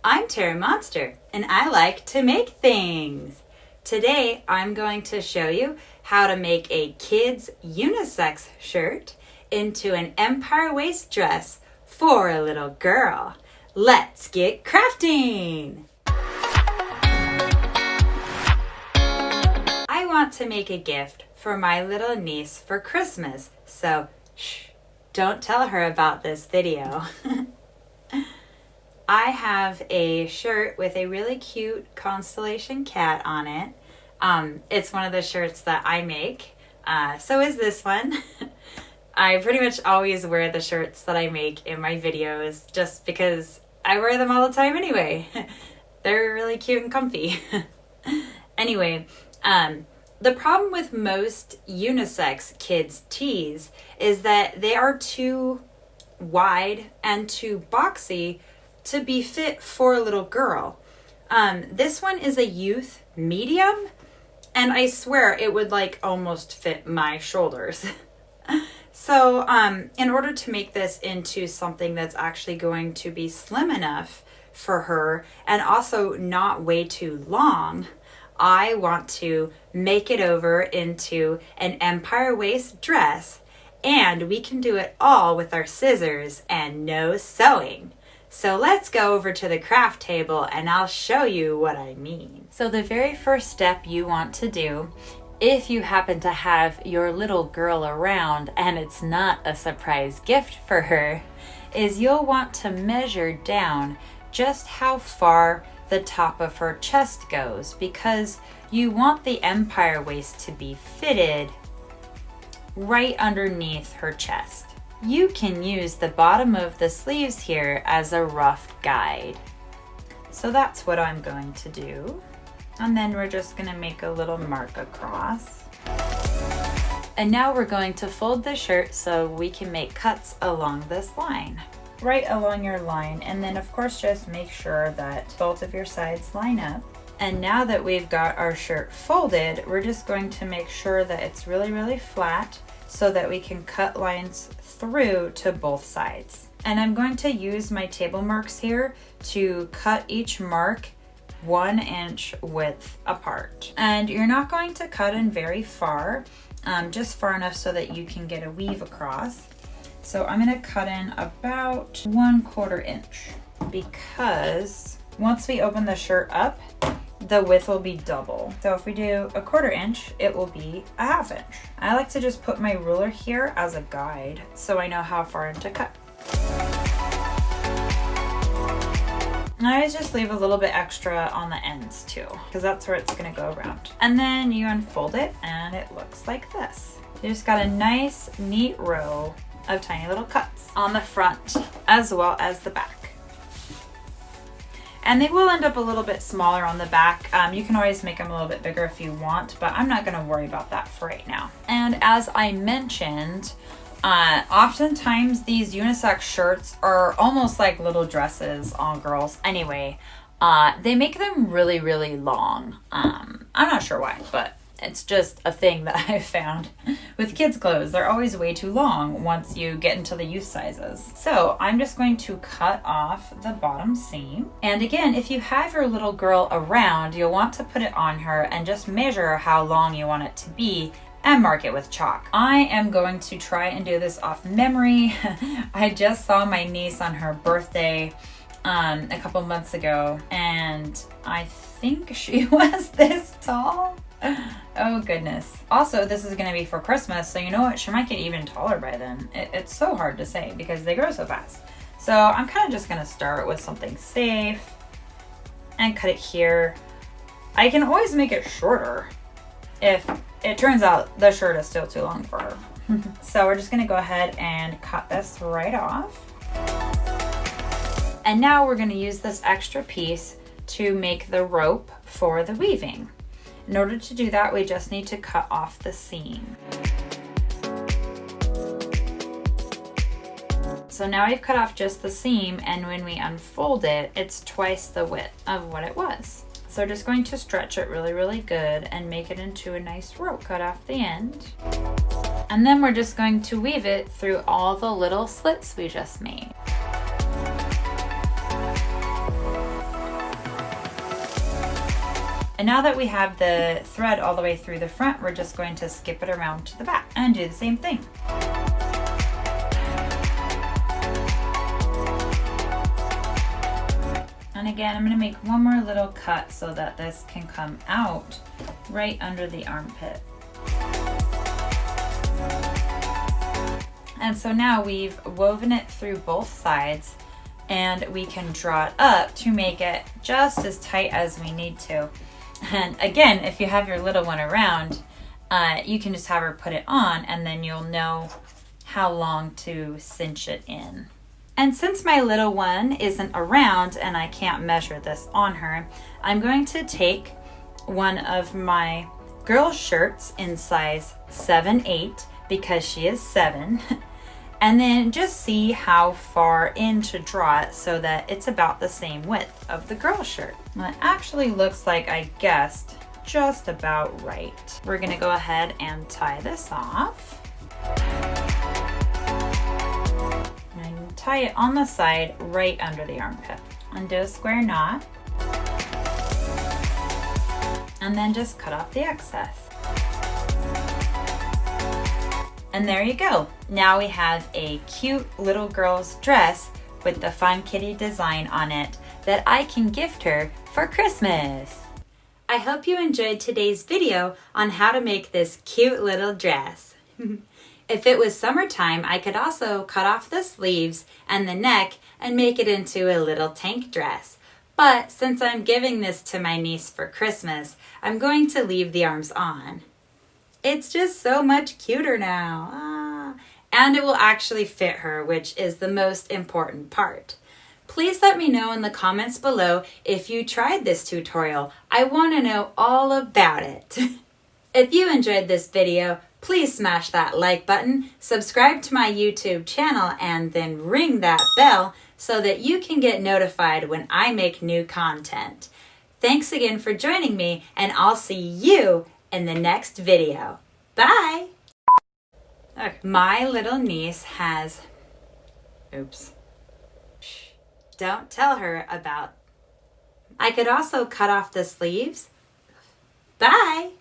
I'm Terra Monster, and I like to make things. Today, I'm going to show you how to make a kid's unisex shirt into an empire waist dress for a little girl. Let's get crafting! I want to make a gift for my little niece for Christmas, so shh, don't tell her about this video. I have a shirt with a really cute constellation cat on it. It's one of the shirts that I make. So is this one. I pretty much always wear the shirts that I make in my videos just because I wear them all the time anyway. They're really cute and comfy. Anyway, the problem with most unisex kids' tees is that they are too wide and too boxy to be fit for a little girl. This one is a youth medium, and I swear it would like almost fit my shoulders. So in order to make this into something that's actually going to be slim enough for her and also not way too long, I want to make it over into an empire waist dress, and we can do it all with our scissors and no sewing. So let's go over to the craft table and I'll show you what I mean. So the very first step you want to do, if you happen to have your little girl around and it's not a surprise gift for her, is you'll want to measure down just how far the top of her chest goes, because you want the empire waist to be fitted right underneath her chest. You can use the bottom of the sleeves here as a rough guide. So that's what I'm going to do. And then we're just going to make a little mark across. And now we're going to fold the shirt so we can make cuts along this line. Right along your line, and then of course just make sure that both of your sides line up. And now that we've got our shirt folded, we're just going to make sure that it's really flat so that we can cut lines through to both sides. And I'm going to use my table marks here to cut each mark 1 inch width apart. And you're not going to cut in very far, just far enough so that you can get a weave across. So I'm going to cut in about 1/4 inch, because once we open the shirt up, the width will be double. So if we do 1/4 inch, it will be 1/2 inch. I like to just put my ruler here as a guide so I know how far to cut. And I always just leave a little bit extra on the ends too, because that's where it's gonna go around. And then you unfold it and it looks like this. You just got a nice, neat row of tiny little cuts on the front as well as the back. And they will end up a little bit smaller on the back. You can always make them a little bit bigger if you want, but I'm not gonna worry about that for right now. And as I mentioned, oftentimes these unisex shirts are almost like little dresses on girls anyway. They make them really long. I'm not sure why, but it's just a thing that I've found with kids' clothes. They're always way too long once you get into the youth sizes. So I'm just going to cut off the bottom seam. And again, if you have your little girl around, you'll want to put it on her and just measure how long you want it to be and mark it with chalk. I am going to try and do this off memory. I just saw my niece on her birthday a couple months ago, and I think she was this tall. Oh goodness. Also, this is gonna be for Christmas, so you know what? She might get even taller by then. It's so hard to say because they grow so fast. So I'm kind of just gonna start with something safe and cut it here. I can always make it shorter if it turns out the shirt is still too long for her. So we're just gonna go ahead and cut this right off. And now we're gonna use this extra piece to make the rope for the weaving. In order to do that, we just need to cut off the seam. So now we've cut off just the seam, and when we unfold it, it's twice the width of what it was. So we're just going to stretch it really good and make it into a nice rope. Cut off the end. And then we're just going to weave it through all the little slits we just made. And now that we have the thread all the way through the front, we're just going to skip it around to the back and do the same thing. And again, I'm going to make one more little cut so that this can come out right under the armpit. And so now we've woven it through both sides, and we can draw it up to make it just as tight as we need to. And again, if you have your little one around, you can just have her put it on, and then you'll know how long to cinch it in. And since my little one isn't around and I can't measure this on her, I'm going to take one of my girl shirts in size 7/8 because she is 7, and then just see how far in to draw it so that it's about the same width of the girl shirt. Well, it actually looks like I guessed just about right. We're gonna go ahead and tie this off. And tie it on the side right under the armpit. Undo a square knot. And then just cut off the excess. And there you go. Now we have a cute little girl's dress with the Fun Kitty design on it that I can gift her for Christmas. I hope you enjoyed today's video on how to make this cute little dress. If it was summertime, I could also cut off the sleeves and the neck and make it into a little tank dress. But since I'm giving this to my niece for Christmas, I'm going to leave the arms on. It's just so much cuter now. And it will actually fit her, which is the most important part. Please let me know in the comments below if you tried this tutorial. I want to know all about it. If you enjoyed this video, please smash that like button, subscribe to my YouTube channel, and then ring that bell so that you can get notified when I make new content. Thanks again for joining me, and I'll see you in the next video. Bye! Okay. My little niece has... Oops. Shh. Don't tell her about... I could also cut off the sleeves. Bye!